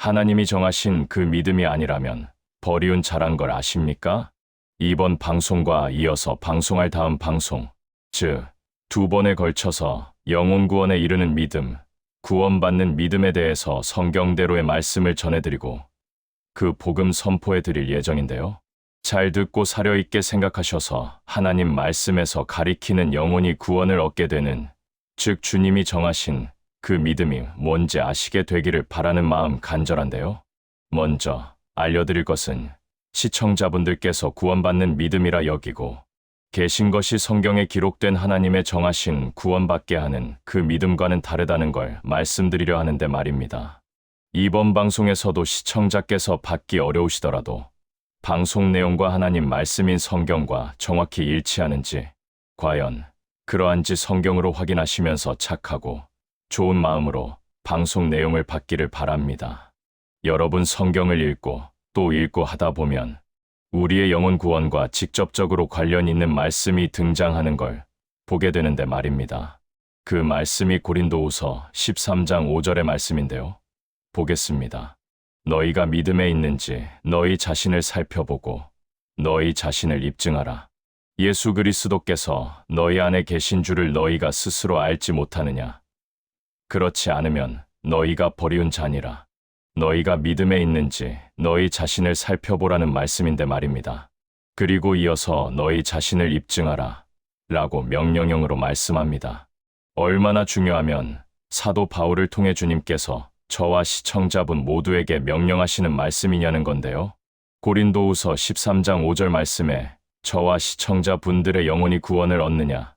하나님이 정하신 그 믿음이 아니라면 버리운 자란 걸 아십니까? 이번 방송과 이어서 방송할 다음 방송, 즉, 2번에 걸쳐서 영혼 구원에 이르는 믿음, 구원받는 믿음에 대해서 성경대로의 말씀을 전해드리고 그 복음 선포해드릴 예정인데요. 잘 듣고 사려 있게 생각하셔서 하나님 말씀에서 가리키는 영혼이 구원을 얻게 되는, 즉 주님이 정하신 그 믿음이 뭔지 아시게 되기를 바라는 마음 간절한데요. 먼저 알려드릴 것은 시청자분들께서 구원받는 믿음이라 여기고 계신 것이 성경에 기록된 하나님의 정하신 구원받게 하는 그 믿음과는 다르다는 걸 말씀드리려 하는데 말입니다. 이번 방송에서도 시청자께서 받기 어려우시더라도 방송 내용과 하나님 말씀인 성경과 정확히 일치하는지, 과연 그러한지 성경으로 확인하시면서 착하고 좋은 마음으로 방송 내용을 받기를 바랍니다. 여러분 성경을 읽고 또 읽고 하다 보면 우리의 영혼 구원과 직접적으로 관련 있는 말씀이 등장하는 걸 보게 되는데 말입니다. 그 말씀이 고린도후서 13장 5절의 말씀인데요. 보겠습니다. 너희가 믿음에 있는지 너희 자신을 살펴보고 너희 자신을 입증하라. 예수 그리스도께서 너희 안에 계신 줄을 너희가 스스로 알지 못하느냐? 그렇지 않으면 너희가 버리운 자니라. 너희가 믿음에 있는지 너희 자신을 살펴보라는 말씀인데 말입니다. 그리고 이어서 너희 자신을 입증하라 라고 명령형으로 말씀합니다. 얼마나 중요하면 사도 바울을 통해 주님께서 저와 시청자분 모두에게 명령하시는 말씀이냐는 건데요. 고린도후서 13장 5절 말씀에 저와 시청자분들의 영혼이 구원을 얻느냐,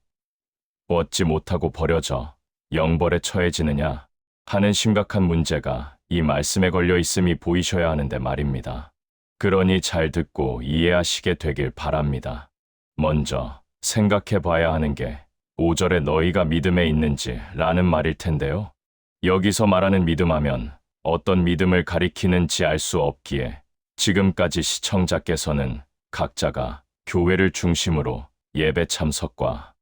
얻지 못하고 버려져 영벌에 처해지느냐 하는 심각한 문제가 이 말씀에 걸려 있음이 보이셔야 하는데 말입니다. 그러니 잘 듣고 이해하시게 되길 바랍니다. 먼저 생각해 봐야 하는 게 5절에 너희가 믿음에 있는지 라는 말일 텐데요. 여기서 말하는 믿음하면 어떤 믿음을 가리키는지 알 수 없기에 지금까지 시청자께서는 각자가 교회를 중심으로 예배 참석과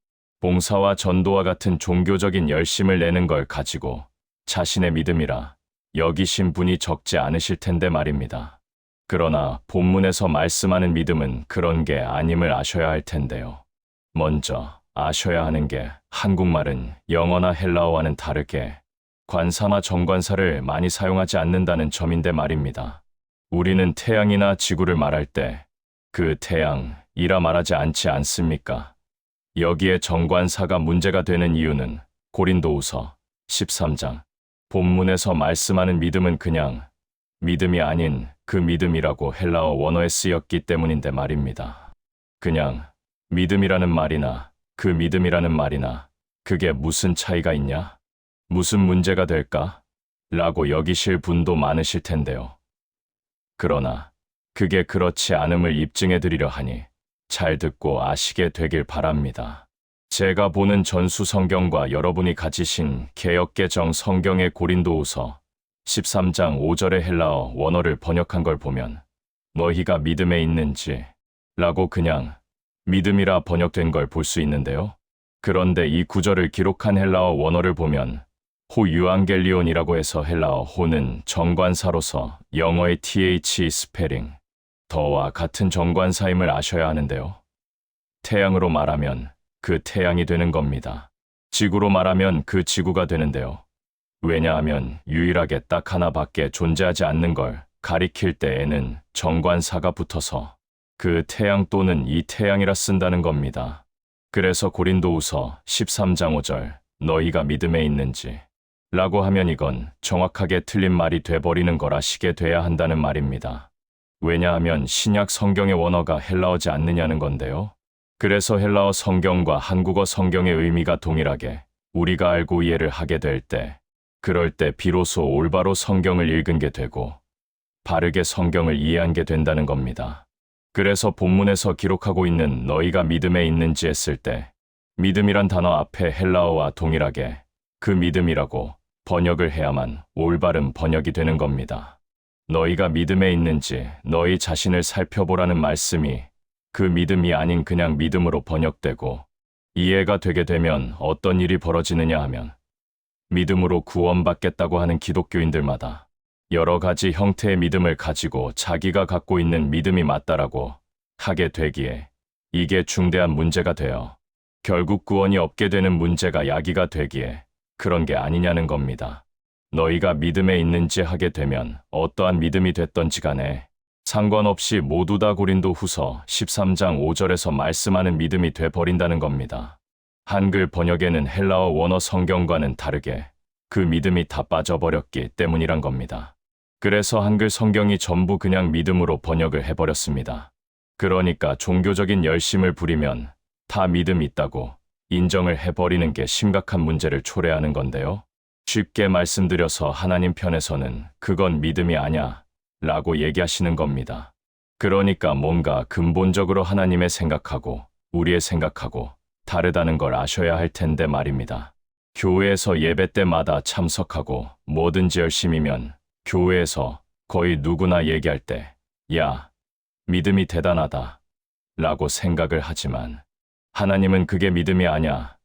봉사와 전도와 같은 종교적인 열심을 내는 걸 가지고 자신의 믿음이라 여기신 분이 적지 않으실 텐데 말입니다. 그러나 본문에서 말씀하는 믿음은 그런 게 아님을 아셔야 할 텐데요. 먼저 아셔야 하는 게 한국말은 영어나 헬라어와는 다르게 관사나 정관사를 많이 사용하지 않는다는 점인데 말입니다. 우리는 태양이나 지구를 말할 때 그 태양이라 말하지 않지 않습니까? 여기에 정관사가 문제가 되는 이유는 고린도후서 13장 본문에서 말씀하는 믿음은 그냥 믿음이 아닌 그 믿음이라고 헬라어 원어에 쓰였기 때문인데 말입니다. 그냥 믿음이라는 말이나 그 믿음이라는 말이나 그게 무슨 차이가 있냐? 무슨 문제가 될까? 라고 여기실 분도 많으실 텐데요. 그러나 그게 그렇지 않음을 입증해 드리려 하니 잘 듣고 아시게 되길 바랍니다. 제가 보는 전수 성경과 여러분이 가지신 개역개정 성경의 고린도후서 13장 5절의 헬라어 원어를 번역한 걸 보면 너희가 믿음에 있는지 라고 그냥 믿음이라 번역된 걸 볼 수 있는데요. 그런데 이 구절을 기록한 헬라어 원어를 보면 호 유앙겔리온이라고 해서 헬라어 호는 정관사로서 영어의 th 스페링 더와 같은 정관사임을 아셔야 하는데요. 태양으로 말하면 그 태양이 되는 겁니다. 지구로 말하면 그 지구가 되는데요. 왜냐하면 유일하게 딱 하나밖에 존재하지 않는 걸 가리킬 때에는 정관사가 붙어서 그 태양 또는 이 태양이라 쓴다는 겁니다. 그래서 고린도후서 13장 5절 너희가 믿음에 있는지 라고 하면 이건 정확하게 틀린 말이 돼버리는 걸 아시게 돼야 한다는 말입니다. 왜냐하면 신약 성경의 원어가 헬라어지 않느냐는 건데요. 그래서 헬라어 성경과 한국어 성경의 의미가 동일하게 우리가 알고 이해를 하게 될 때, 그럴 때 비로소 올바로 성경을 읽은 게 되고 바르게 성경을 이해한 게 된다는 겁니다. 그래서 본문에서 기록하고 있는 너희가 믿음에 있는지 했을 때 믿음이란 단어 앞에 헬라어와 동일하게 그 믿음이라고 번역을 해야만 올바른 번역이 되는 겁니다. 너희가 믿음에 있는지 너희 자신을 살펴보라는 말씀이 그 믿음이 아닌 그냥 믿음으로 번역되고 이해가 되게 되면 어떤 일이 벌어지느냐 하면 믿음으로 구원받겠다고 하는 기독교인들마다 여러 가지 형태의 믿음을 가지고 자기가 갖고 있는 믿음이 맞다라고 하게 되기에 이게 중대한 문제가 되어 결국 구원이 없게 되는 문제가 야기가 되기에 그런 게 아니냐는 겁니다. 너희가 믿음에 있는지 하게 되면 어떠한 믿음이 됐던지 간에 상관없이 모두 다 고린도후서 13장 5절에서 말씀하는 믿음이 돼버린다는 겁니다. 한글 번역에는 헬라어 원어 성경과는 다르게 그 믿음이 다 빠져버렸기 때문이란 겁니다. 그래서 한글 성경이 전부 그냥 믿음으로 번역을 해버렸습니다. 그러니까 종교적인 열심을 부리면 다 믿음 있다고 인정을 해버리는 게 심각한 문제를 초래하는 건데요. 쉽게 말씀드려서 하나님 편에서는 그건 믿음이 아냐 라고 얘기하시는 겁니다. 그러니까 뭔가 근본적으로 하나님의 생각하고 우리의 생각하고 다르다는 걸 아셔야 할 텐데 말입니다. 교회에서 예배 때마다 참석하고 뭐든지 열심이면 교회에서 거의 누구나 얘기할 때 야, 믿음이 대단하다 라고 생각을 하지만 하나님은 그게 믿음이 아냐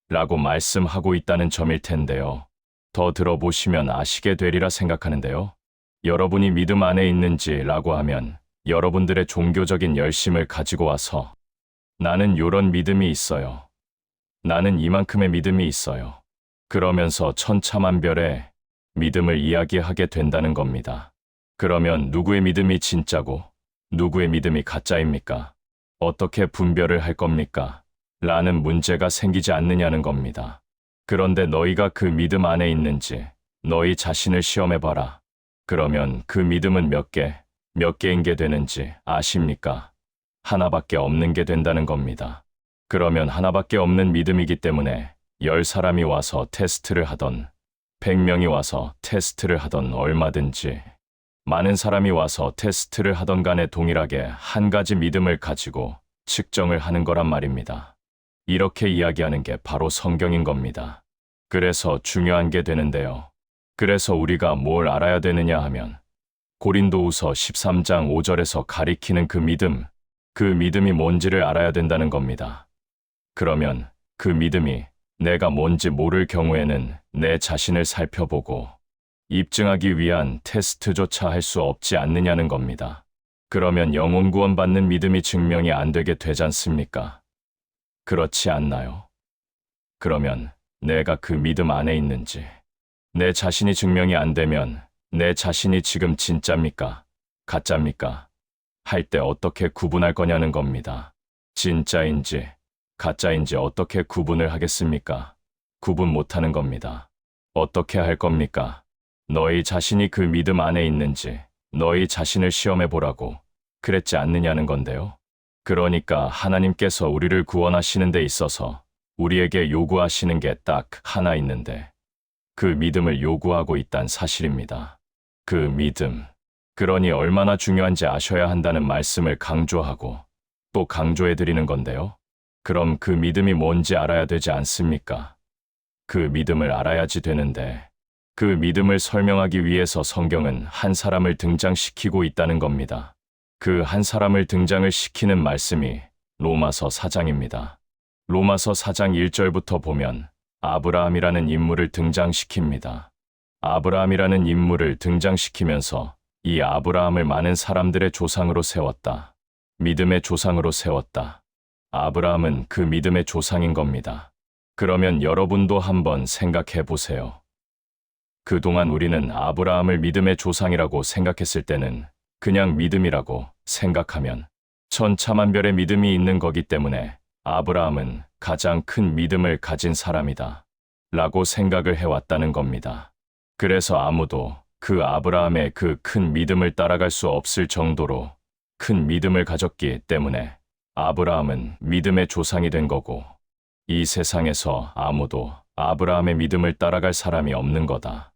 라고 말씀하고 있다는 점일 텐데요. 더 들어보시면 아시게 되리라 생각하는데요. 여러분이 믿음 안에 있는지 라고 하면 여러분들의 종교적인 열심을 가지고 와서 나는 요런 믿음이 있어요. 나는 이만큼의 믿음이 있어요. 그러면서 천차만별의 믿음을 이야기하게 된다는 겁니다. 그러면 누구의 믿음이 진짜고 누구의 믿음이 가짜입니까? 어떻게 분별을 할 겁니까? 라는 문제가 생기지 않느냐는 겁니다. 그런데 너희가 그 믿음 안에 있는지 너희 자신을 시험해봐라. 그러면 그 믿음은 몇 개인 게 되는지 아십니까? 하나밖에 없는 게 된다는 겁니다. 그러면 하나밖에 없는 믿음이기 때문에 10사람이 와서 테스트를 하던 100명이 와서 테스트를 하던 얼마든지 많은 사람이 와서 테스트를 하던 간에 동일하게 한 가지 믿음을 가지고 측정을 하는 거란 말입니다. 이렇게 이야기하는 게 바로 성경인 겁니다. 그래서 중요한 게 되는데요. 그래서 우리가 뭘 알아야 되느냐 하면 고린도후서 13장 5절에서 가리키는 그 믿음이 뭔지를 알아야 된다는 겁니다. 그러면 그 믿음이 내가 뭔지 모를 경우에는 내 자신을 살펴보고 입증하기 위한 테스트조차 할 수 없지 않느냐는 겁니다. 그러면 영혼 구원 받는 믿음이 증명이 안 되게 되지 않습니까? 그렇지 않나요? 그러면 내가 그 믿음 안에 있는지 내 자신이 증명이 안 되면 내 자신이 지금 진짜입니까? 가짜입니까? 할 때 어떻게 구분할 거냐는 겁니다. 진짜인지 가짜인지 어떻게 구분을 하겠습니까? 구분 못하는 겁니다. 어떻게 할 겁니까? 너희 자신이 그 믿음 안에 있는지 너희 자신을 시험해 보라고 그랬지 않느냐는 건데요. 그러니까 하나님께서 우리를 구원하시는 데 있어서 우리에게 요구하시는 게 딱 하나 있는데 그 믿음을 요구하고 있다는 사실입니다. 그 믿음. 그러니 얼마나 중요한지 아셔야 한다는 말씀을 강조하고 또 강조해 드리는 건데요. 그럼 그 믿음이 뭔지 알아야 되지 않습니까? 그 믿음을 알아야지 되는데 그 믿음을 설명하기 위해서 성경은 한 사람을 등장시키고 있다는 겁니다. 그 한 사람을 등장을 시키는 말씀이 로마서 4장입니다. 로마서 4장 1절부터 보면 아브라함이라는 인물을 등장시킵니다. 아브라함이라는 인물을 등장시키면서 이 아브라함을 많은 사람들의 조상으로 세웠다. 믿음의 조상으로 세웠다. 아브라함은 그 믿음의 조상인 겁니다. 그러면 여러분도 한번 생각해 보세요. 그동안 우리는 아브라함을 믿음의 조상이라고 생각했을 때는 그냥 믿음이라고 생각하면 천차만별의 믿음이 있는 거기 때문에 아브라함은 가장 큰 믿음을 가진 사람이다 라고 생각을 해왔다는 겁니다. 그래서 아무도 그 아브라함의 그 큰 믿음을 따라갈 수 없을 정도로 큰 믿음을 가졌기 때문에 아브라함은 믿음의 조상이 된 거고 이 세상에서 아무도 아브라함의 믿음을 따라갈 사람이 없는 거다.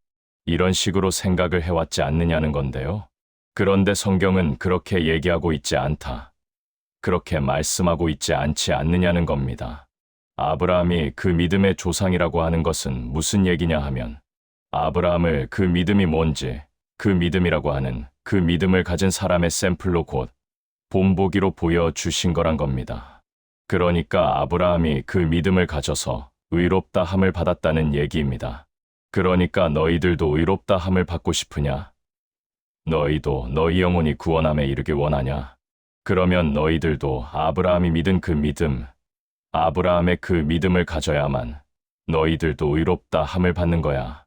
이런 식으로 생각을 해왔지 않느냐는 건데요. 그런데 성경은 그렇게 얘기하고 있지 않다. 그렇게 말씀하고 있지 않지 않느냐는 겁니다. 아브라함이 그 믿음의 조상이라고 하는 것은 무슨 얘기냐 하면 아브라함을 그 믿음이 뭔지 그 믿음이라고 하는 그 믿음을 가진 사람의 샘플로 곧 본보기로 보여주신 거란 겁니다. 그러니까 아브라함이 그 믿음을 가져서 의롭다 함을 받았다는 얘기입니다. 그러니까 너희들도 의롭다 함을 받고 싶으냐? 너희도 너희 영혼이 구원함에 이르길 원하냐? 그러면 너희들도 아브라함이 믿은 그 믿음, 아브라함의 그 믿음을 가져야만 너희들도 의롭다 함을 받는 거야.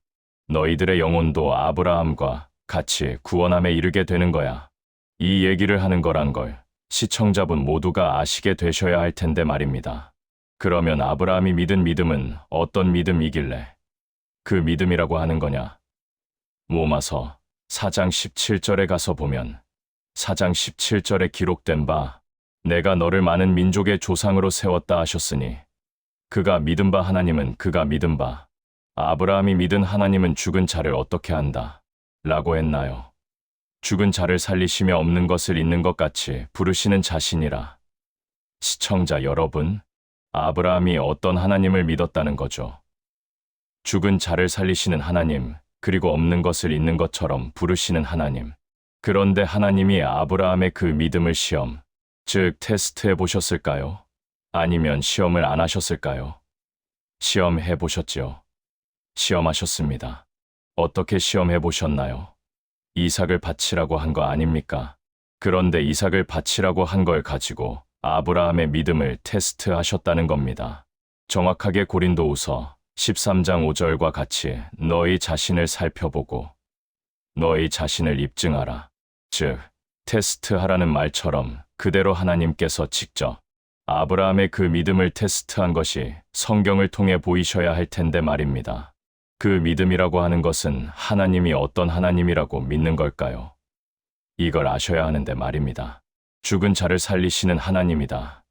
너희들의 영혼도 아브라함과 같이 구원함에 이르게 되는 거야. 이 얘기를 하는 거란 걸 시청자분 모두가 아시게 되셔야 할 텐데 말입니다. 그러면 아브라함이 믿은 믿음은 어떤 믿음이길래 그 믿음이라고 하는 거냐? 로마서 4장 17절에 가서 보면 4장 17절에 기록된 바 내가 너를 많은 민족의 조상으로 세웠다 하셨으니 그가 믿은 바 하나님은 그가 믿은 바 아브라함이 믿은 하나님은 죽은 자를 어떻게 한다 라고 했나요? 죽은 자를 살리시며 없는 것을 있는 것 같이 부르시는 자신이라. 시청자 여러분, 아브라함이 어떤 하나님을 믿었다는 거죠? 죽은 자를 살리시는 하나님, 그리고 없는 것을 있는 것처럼 부르시는 하나님. 그런데 하나님이 아브라함의 그 믿음을 시험, 즉 테스트해 보셨을까요? 아니면 시험을 안 하셨을까요? 시험해 보셨지요. 시험하셨습니다. 어떻게 시험해 보셨나요? 이삭을 바치라고 한 거 아닙니까? 그런데 이삭을 바치라고 한 걸 가지고 아브라함의 믿음을 테스트하셨다는 겁니다. 정확하게 고린도후서 13장 5절과 같이 너희 자신을 살펴보고 너희 자신을 입증하라. 즉, 테스트하라는 말처럼 그대로 하나님께서 직접 아브라함의 그 믿음을 테스트한 것이 성경을 통해 보이셔야 할 텐데 말입니다. 그 믿음이라고 하는 것은 하나님이 어떤 하나님이라고 믿는 걸까요? 이걸 아셔야 하는데 말입니다. 죽은 자를 살리시는 하나님이다.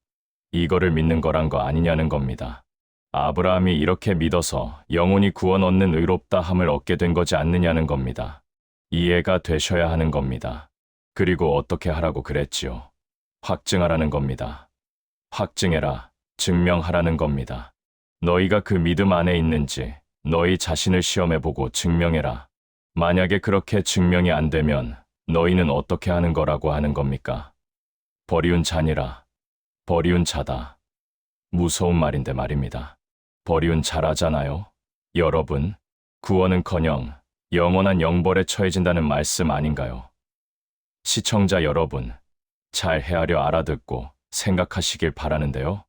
이거를 믿는 거란 거 아니냐는 겁니다. 아브라함이 이렇게 믿어서 영혼이 구원 얻는 의롭다 함을 얻게 된 거지 않느냐는 겁니다. 이해가 되셔야 하는 겁니다. 그리고 어떻게 하라고 그랬지요? 확증하라는 겁니다. 확증해라, 증명하라는 겁니다. 너희가 그 믿음 안에 있는지 너희 자신을 시험해보고 증명해라. 만약에 그렇게 증명이 안 되면 너희는 어떻게 하는 거라고 하는 겁니까? 버리운 자니라. 버리운 자다. 무서운 말인데 말입니다. 버리운 자라잖아요. 여러분, 구원은커녕 영원한 영벌에 처해진다는 말씀 아닌가요? 시청자 여러분, 잘 헤아려 알아듣고 생각하시길 바라는데요.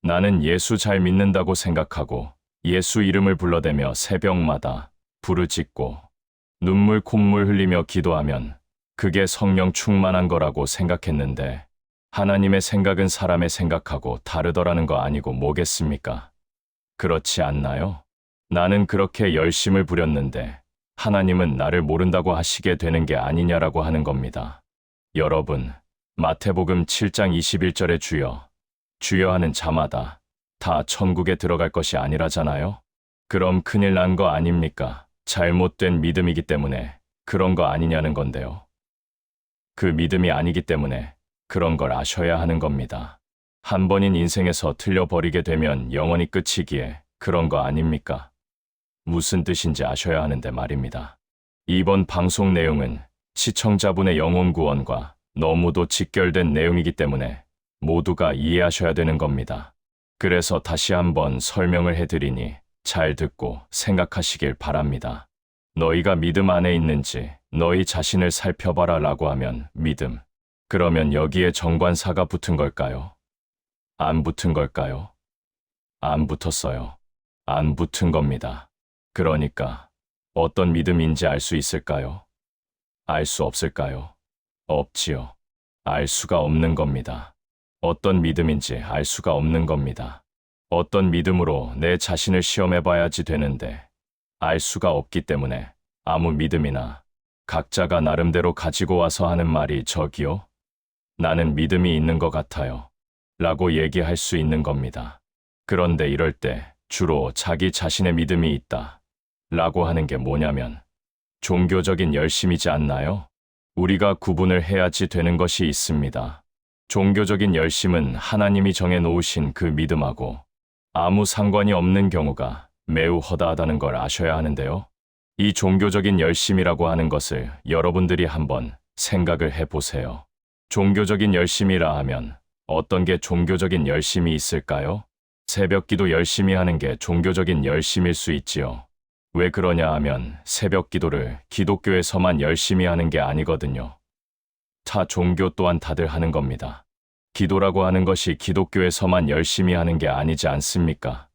나는 예수 잘 믿는다고 생각하고 예수 이름을 불러대며 새벽마다 부르짖고 눈물 콧물 흘리며 기도하면 그게 성령 충만한 거라고 생각했는데 하나님의 생각은 사람의 생각하고 다르더라는 거 아니고 뭐겠습니까? 그렇지 않나요? 나는 그렇게 열심을 부렸는데 하나님은 나를 모른다고 하시게 되는 게 아니냐라고 하는 겁니다. 여러분, 마태복음 7장 21절에 주여, 주여 하는 자마다 다 천국에 들어갈 것이 아니라잖아요? 그럼 큰일 난 거 아닙니까? 잘못된 믿음이기 때문에 그런 거 아니냐는 건데요. 그 믿음이 아니기 때문에 그런 걸 아셔야 하는 겁니다. 한 번인 인생에서 틀려버리게 되면 영원히 끝이기에 그런 거 아닙니까? 무슨 뜻인지 아셔야 하는데 말입니다. 이번 방송 내용은 시청자분의 영혼 구원과 너무도 직결된 내용이기 때문에 모두가 이해하셔야 되는 겁니다. 그래서 다시 한번 설명을 해드리니 잘 듣고 생각하시길 바랍니다. 너희가 믿음 안에 있는지 너희 자신을 살펴봐라 라고 하면 믿음. 그러면 여기에 정관사가 붙은 걸까요? 안 붙은 걸까요? 안 붙었어요. 안 붙은 겁니다. 그러니까 어떤 믿음인지 알 수 있을까요? 알 수 없을까요? 없지요. 알 수가 없는 겁니다. 어떤 믿음인지 알 수가 없는 겁니다. 어떤 믿음으로 내 자신을 시험해봐야지 되는데 알 수가 없기 때문에 아무 믿음이나 각자가 나름대로 가지고 와서 하는 말이 저기요? 나는 믿음이 있는 것 같아요. 라고 얘기할 수 있는 겁니다. 그런데 이럴 때 주로 자기 자신의 믿음이 있다. 라고 하는 게 뭐냐면 종교적인 열심이지 않나요? 우리가 구분을 해야지 되는 것이 있습니다. 종교적인 열심은 하나님이 정해놓으신 그 믿음하고 아무 상관이 없는 경우가 매우 허다하다는 걸 아셔야 하는데요. 이 종교적인 열심이라고 하는 것을 여러분들이 한번 생각을 해보세요. 종교적인 열심이라 하면 어떤 게 종교적인 열심이 있을까요? 새벽 기도 열심히 하는 게 종교적인 열심일 수 있지요. 왜 그러냐 하면 새벽 기도를 기독교에서만 열심히 하는 게 아니거든요. 타 종교 또한 다들 하는 겁니다. 기도라고 하는 것이 기독교에서만 열심히 하는 게 아니지 않습니까?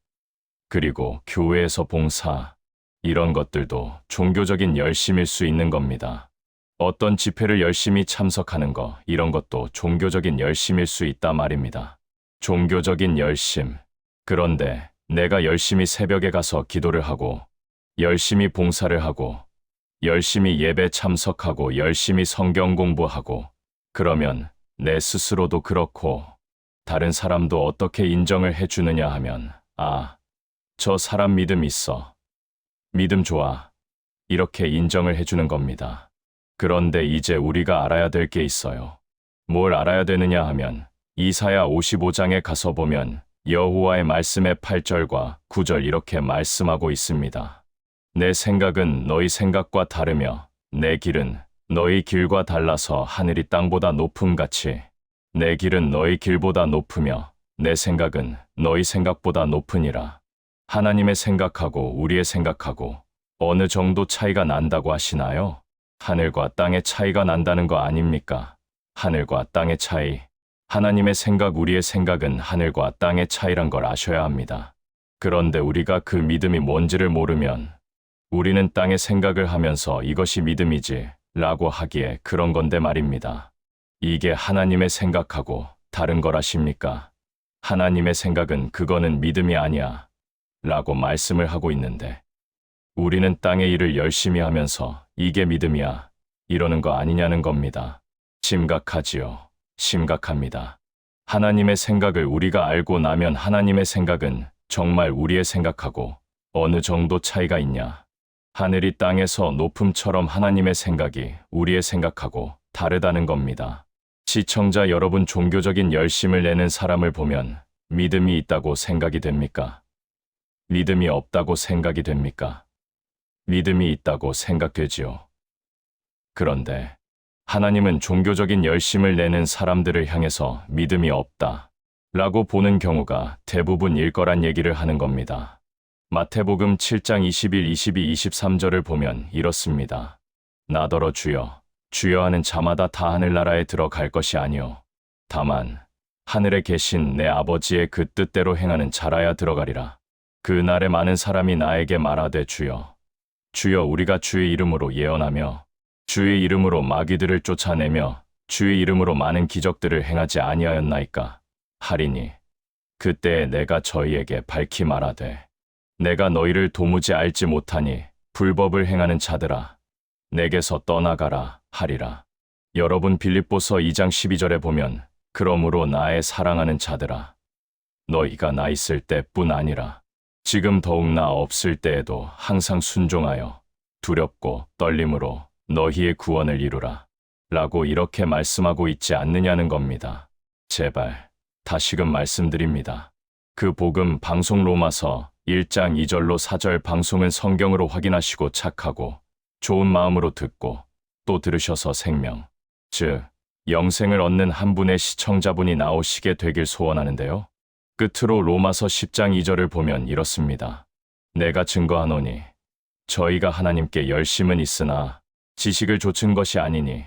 그리고 교회에서 봉사, 이런 것들도 종교적인 열심일 수 있는 겁니다. 어떤 집회를 열심히 참석하는 거, 이런 것도 종교적인 열심일 수 있다 말입니다. 종교적인 열심. 그런데 내가 열심히 새벽에 가서 기도를 하고, 열심히 봉사를 하고, 열심히 예배 참석하고, 열심히 성경 공부하고, 그러면 내 스스로도 그렇고, 다른 사람도 어떻게 인정을 해주느냐 하면, 아, 저 사람 믿음 있어. 믿음 좋아. 이렇게 인정을 해주는 겁니다. 그런데 이제 우리가 알아야 될 게 있어요. 뭘 알아야 되느냐 하면 이사야 55장에 가서 보면 여호와의 말씀의 8절과 9절 이렇게 말씀하고 있습니다. 내 생각은 너희 생각과 다르며 내 길은 너희 길과 달라서 하늘이 땅보다 높음같이 내 길은 너희 길보다 높으며 내 생각은 너희 생각보다 높으니라. 하나님의 생각하고 우리의 생각하고 어느 정도 차이가 난다고 하시나요? 하늘과 땅의 차이가 난다는 거 아닙니까? 하늘과 땅의 차이. 하나님의 생각, 우리의 생각은 하늘과 땅의 차이란 걸 아셔야 합니다. 그런데 우리가 그 믿음이 뭔지를 모르면 우리는 땅의 생각을 하면서 이것이 믿음이지 라고 하기에 그런 건데 말입니다. 이게 하나님의 생각하고 다른 거라십니까? 하나님의 생각은 그거는 믿음이 아니야 라고 말씀을 하고 있는데 우리는 땅의 일을 열심히 하면서 이게 믿음이야 이러는 거 아니냐는 겁니다. 심각하지요. 심각합니다. 하나님의 생각을 우리가 알고 나면 하나님의 생각은 정말 우리의 생각하고 어느 정도 차이가 있냐. 하늘이 땅에서 높음처럼 하나님의 생각이 우리의 생각하고 다르다는 겁니다. 시청자 여러분, 종교적인 열심을 내는 사람을 보면 믿음이 있다고 생각이 됩니까? 믿음이 없다고 생각이 됩니까? 믿음이 있다고 생각되지요. 그런데 하나님은 종교적인 열심을 내는 사람들을 향해서 믿음이 없다 라고 보는 경우가 대부분일 거란 얘기를 하는 겁니다. 마태복음 7장 21, 22, 23절을 보면 이렇습니다. 나더러 주여, 주여 하는 자마다 다 하늘나라에 들어갈 것이 아니요 다만 하늘에 계신 내 아버지의 그 뜻대로 행하는 자라야 들어가리라. 그 날에 많은 사람이 나에게 말하되 주여, 주여 우리가 주의 이름으로 예언하며 주의 이름으로 마귀들을 쫓아내며 주의 이름으로 많은 기적들을 행하지 아니하였나이까 하리니 그때에 내가 저희에게 밝히 말하되 내가 너희를 도무지 알지 못하니 불법을 행하는 자들아 내게서 떠나가라 하리라. 여러분, 빌립보서 2장 12절에 보면 그러므로 나의 사랑하는 자들아 너희가 나 있을 때뿐 아니라 지금 더욱 나 없을 때에도 항상 순종하여 두렵고 떨림으로 너희의 구원을 이루라 라고 이렇게 말씀하고 있지 않느냐는 겁니다. 제발 다시금 말씀드립니다. 그 복음 방송 로마서 1장 2절로 4절 방송은 성경으로 확인하시고 착하고 좋은 마음으로 듣고 또 들으셔서 생명, 즉 영생을 얻는 한 분의 시청자분이 나오시게 되길 소원하는데요. 끝으로 로마서 10장 2절을 보면 이렇습니다. 내가 증거하노니 저희가 하나님께 열심은 있으나 지식을 좇은 것이 아니니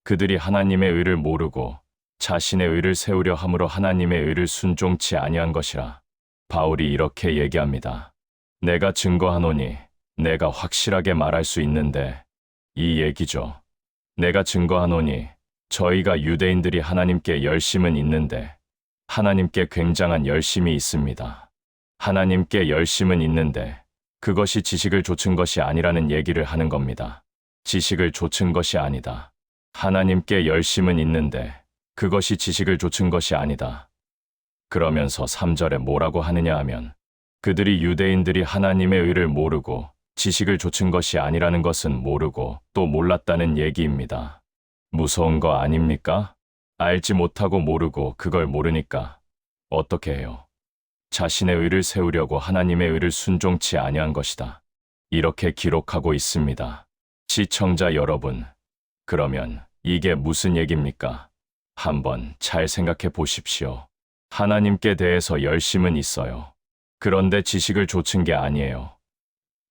그들이 하나님의 의를 모르고 자신의 의를 세우려 함으로 하나님의 의를 순종치 아니한 것이라. 바울이 이렇게 얘기합니다. 내가 증거하노니 내가 확실하게 말할 수 있는데 이 얘기죠. 내가 증거하노니 저희가 유대인들이 하나님께 열심은 있는데 하나님께 굉장한 열심이 있습니다. 하나님께 열심은 있는데 그것이 지식을 좇은 것이 아니라는 얘기를 하는 겁니다. 지식을 좇은 것이 아니다. 하나님께 열심은 있는데 그것이 지식을 좇은 것이 아니다. 그러면서 3절에 뭐라고 하느냐 하면 그들이 유대인들이 하나님의 의를 모르고 지식을 좇은 것이 아니라는 것은 모르고 또 몰랐다는 얘기입니다. 무서운 거 아닙니까? 알지 못하고 모르고 그걸 모르니까 어떻게 해요? 자신의 의를 세우려고 하나님의 의를 순종치 아니한 것이다. 이렇게 기록하고 있습니다. 시청자 여러분, 그러면 이게 무슨 얘기입니까? 한번 잘 생각해 보십시오. 하나님께 대해서 열심은 있어요. 그런데 지식을 좇은 게 아니에요.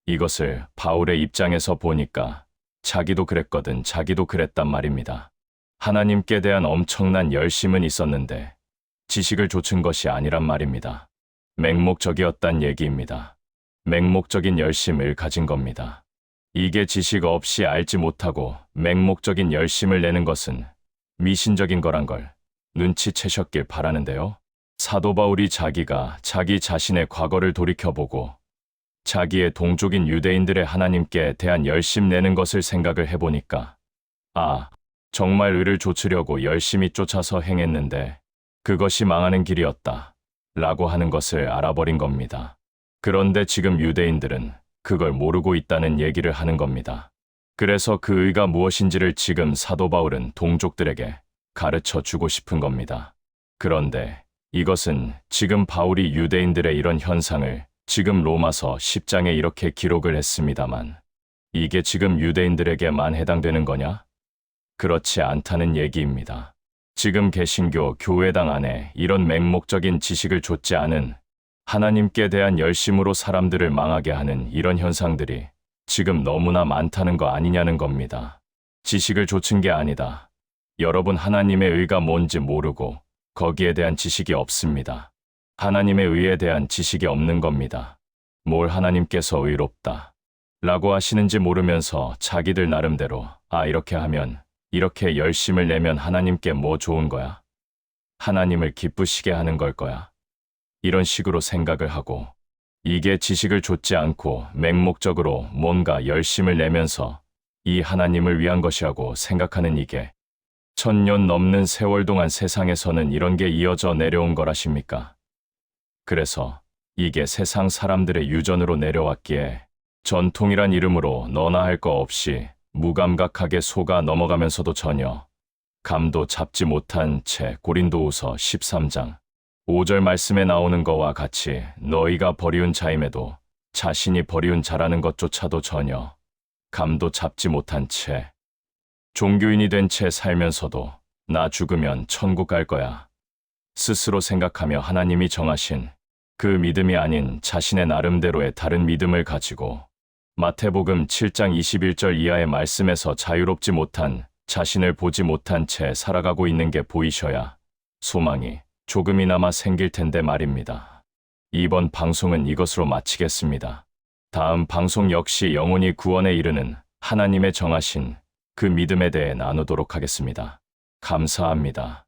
이것을 바울의 입장에서 보니까 자기도 그랬거든, 자기도 그랬단 말입니다. 하나님께 대한 엄청난 열심은 있었는데 지식을 좇은 것이 아니란 말입니다. 맹목적이었단 얘기입니다. 맹목적인 열심을 가진 겁니다. 이게 지식 없이 알지 못하고 맹목적인 열심을 내는 것은 미신적인 거란 걸 눈치채셨길 바라는데요. 사도 바울이 자기가 자기 자신의 과거를 돌이켜보고 자기의 동족인 유대인들의 하나님께 대한 열심 내는 것을 생각을 해보니까 정말 의를 좇으려고 열심히 쫓아서 행했는데 그것이 망하는 길이었다 라고 하는 것을 알아버린 겁니다. 그런데 지금 유대인들은 그걸 모르고 있다는 얘기를 하는 겁니다. 그래서 그 의가 무엇인지를 지금 사도 바울은 동족들에게 가르쳐 주고 싶은 겁니다. 그런데 이것은 지금 바울이 유대인들의 이런 현상을 지금 로마서 10장에 이렇게 기록을 했습니다만 이게 지금 유대인들에게만 해당되는 거냐? 그렇지 않다는 얘기입니다. 지금 개신교 교회당 안에 이런 맹목적인 지식을 좇지 않은 하나님께 대한 열심으로 사람들을 망하게 하는 이런 현상들이 지금 너무나 많다는 거 아니냐는 겁니다. 지식을 좇은 게 아니다. 여러분 하나님의 의가 뭔지 모르고 거기에 대한 지식이 없습니다. 하나님의 의에 대한 지식이 없는 겁니다. 뭘 하나님께서 의롭다 라고 하시는지 모르면서 자기들 나름대로 이렇게 하면 이렇게 열심을 내면 하나님께 뭐 좋은 거야? 하나님을 기쁘시게 하는 걸 거야? 이런 식으로 생각을 하고 이게 지식을 좇지 않고 맹목적으로 뭔가 열심을 내면서 이 하나님을 위한 것이라고 생각하는 이게 1000년 넘는 세월 동안 세상에서는 이런 게 이어져 내려온 거라십니까? 그래서 이게 세상 사람들의 유전으로 내려왔기에 전통이란 이름으로 너나 할 거 없이 무감각하게 속아 넘어가면서도 전혀 감도 잡지 못한 채 고린도후서 13장 5절 말씀에 나오는 거와 같이 너희가 버리운 자임에도 자신이 버리운 자라는 것조차도 전혀 감도 잡지 못한 채 종교인이 된 채 살면서도 나 죽으면 천국 갈 거야 스스로 생각하며 하나님이 정하신 그 믿음이 아닌 자신의 나름대로의 다른 믿음을 가지고 마태복음 7장 21절 이하의 말씀에서 자유롭지 못한 자신을 보지 못한 채 살아가고 있는 게 보이셔야 소망이 조금이나마 생길 텐데 말입니다. 이번 방송은 이것으로 마치겠습니다. 다음 방송 역시 영혼이 구원에 이르는 하나님의 정하신 그 믿음에 대해 나누도록 하겠습니다. 감사합니다.